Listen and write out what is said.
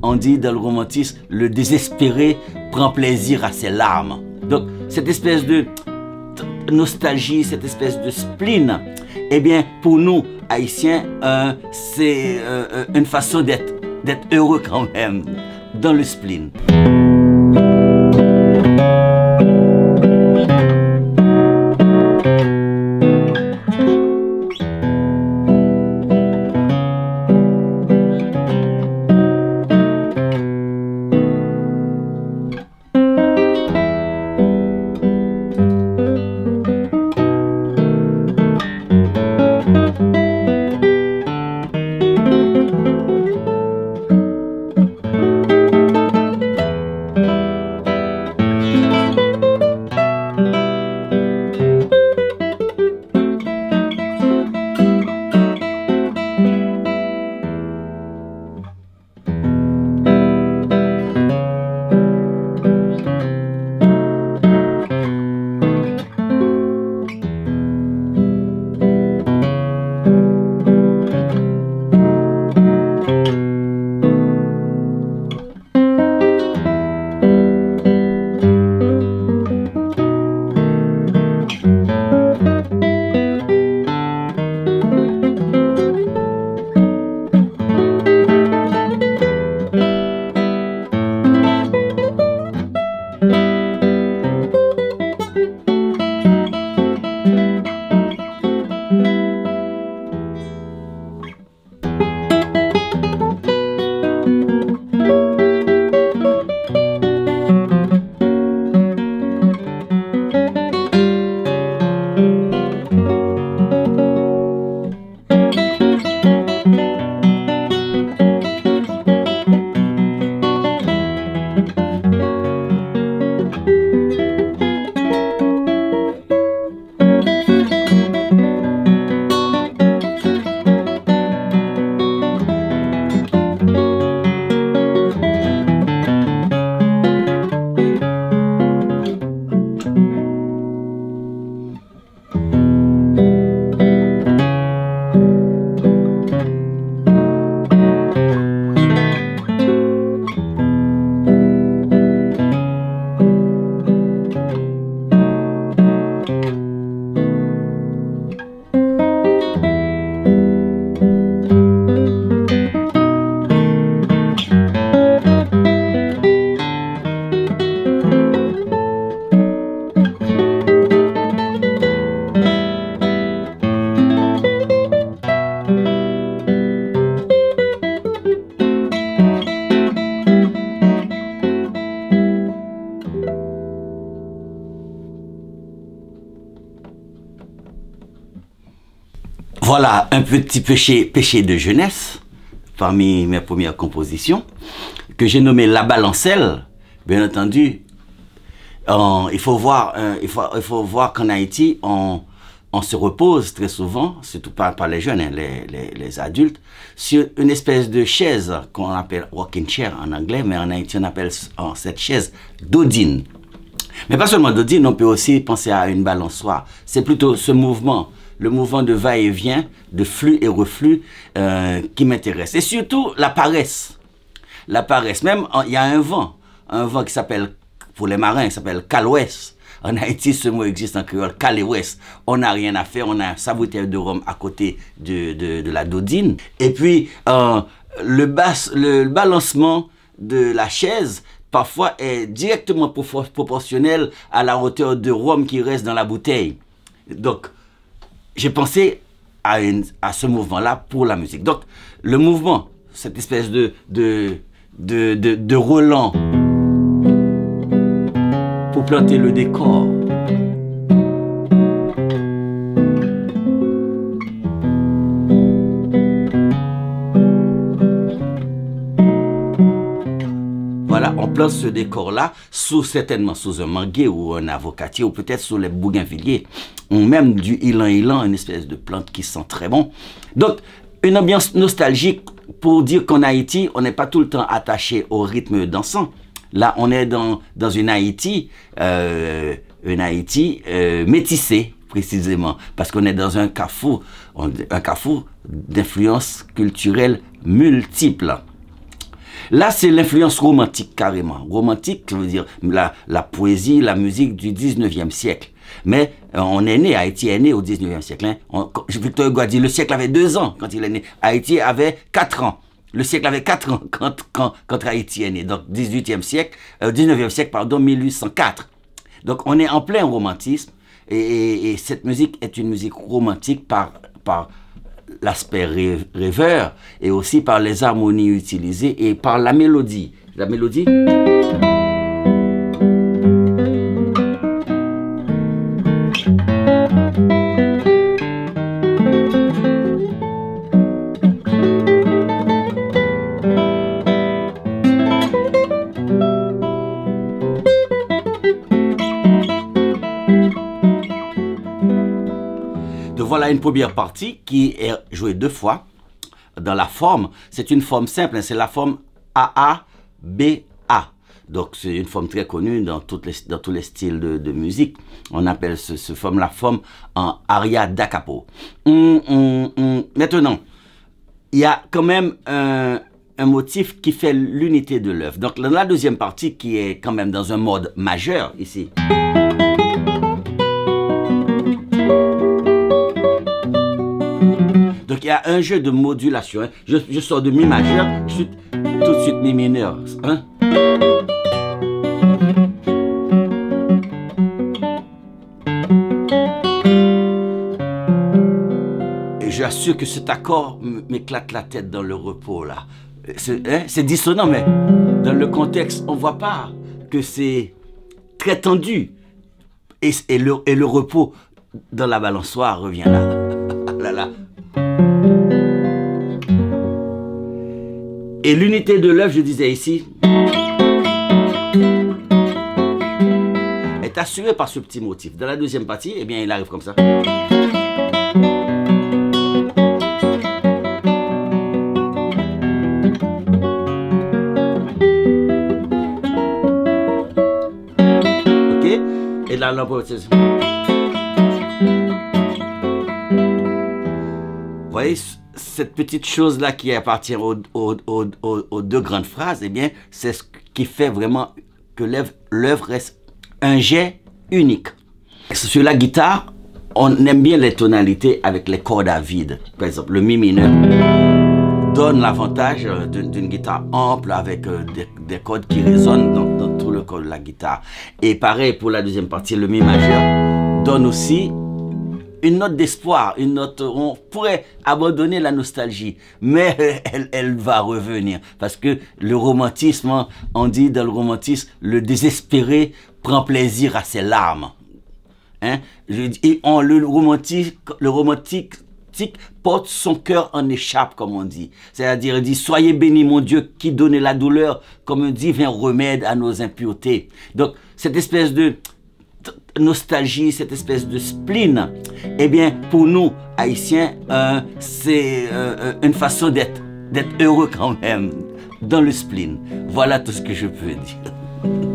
On dit dans le romantisme, le désespéré prend plaisir à ses larmes. Donc, cette espèce de nostalgie, cette espèce de spleen, eh bien, pour nous, Haïtiens, c'est une façon d'être heureux quand même, dans le spleen. Voilà un petit péché de jeunesse parmi mes premières compositions que j'ai nommé La Balancelle. Bien entendu, il faut voir qu'en Haïti, on se repose très souvent, surtout pas les jeunes, hein, les adultes, sur une espèce de chaise qu'on appelle rocking chair en anglais, mais en Haïti on appelle cette chaise dodine. Mais pas seulement dodine, on peut aussi penser à une balançoire. C'est plutôt ce mouvement, le mouvement de va-et-vient, de flux et reflux qui m'intéresse. Et surtout la paresse. La paresse. Même, il y a un vent qui s'appelle, pour les marins, il s'appelle Calwes. En Haïti, ce mot existe en créole, Calwes. On n'a rien à faire, on a sa bouteille de rhum à côté de la dodine. Et puis, le balancement de la chaise, parfois, est directement proportionnel à la hauteur de rhum qui reste dans la bouteille. Donc, j'ai pensé à ce mouvement-là pour la musique. Donc, le mouvement, cette espèce de relent pour planter le décor. Voilà, on plante ce décor-là, certainement sous un manguier ou un avocatier, ou peut-être sous les bougainvilliers, ou même du ylang-ylang, une espèce de plante qui sent très bon. Donc, une ambiance nostalgique pour dire qu'en Haïti, on n'est pas tout le temps attaché au rythme dansant. Là, on est dans une Haïti métissée, précisément, parce qu'on est dans un carrefour d'influences culturelles multiples. Là, c'est l'influence romantique carrément. Romantique, ça veut dire la poésie, la musique du 19e siècle. Mais on est né, Haïti est né au 19e siècle. Hein. Victor Hugo a dit le siècle avait 2 ans quand il est né. Haïti avait 4 ans. Le siècle avait 4 ans quand Haïti est né. Donc 19e siècle, 1804. Donc on est en plein romantisme. Et cette musique est une musique romantique par l'aspect rêveur et aussi par les harmonies utilisées et par la mélodie. La mélodie. Voilà une première partie qui est jouée 2 fois dans la forme. C'est une forme simple, hein, c'est la forme A-A-B-A. Donc c'est une forme très connue dans tous les styles de musique. On appelle ce forme la forme en aria da capo. Maintenant, il y a quand même un motif qui fait l'unité de l'œuvre. Donc dans la deuxième partie qui est quand même dans un mode majeur ici. Donc il y a un jeu de modulation. Hein. Je sors de mi majeur, je suis tout de suite mi mineur. Hein. Et j'assure que cet accord m'éclate la tête dans le repos là. C'est dissonant, mais dans le contexte, on ne voit pas que c'est très tendu. Et le repos dans la balançoire revient là. Là. Et l'unité de l'œuvre, je disais ici, est assurée par ce petit motif. Dans la deuxième partie, eh bien, il arrive comme ça. Ok? Et là, là, vous voyez, cette petite chose-là qui appartient aux 2 grandes phrases, eh bien, c'est ce qui fait vraiment que l'œuvre reste un jet unique. Sur la guitare, on aime bien les tonalités avec les cordes à vide. Par exemple, le mi mineur donne l'avantage d'une guitare ample avec des cordes qui résonnent dans tout le corps de la guitare. Et pareil pour la deuxième partie, le mi majeur donne aussi une note d'espoir, une note, on pourrait abandonner la nostalgie, mais elle va revenir. Parce que le romantisme, on dit dans le romantisme, le désespéré prend plaisir à ses larmes. Hein? Le romantique porte son cœur en échappe, comme on dit. C'est-à-dire, il dit, soyez bénis, mon Dieu, qui donne la douleur comme un divin remède à nos impuretés. Donc, cette espèce de nostalgie, cette espèce de spleen, eh bien, pour nous, Haïtiens, c'est une façon d'être heureux quand même, dans le spleen. Voilà tout ce que je peux dire.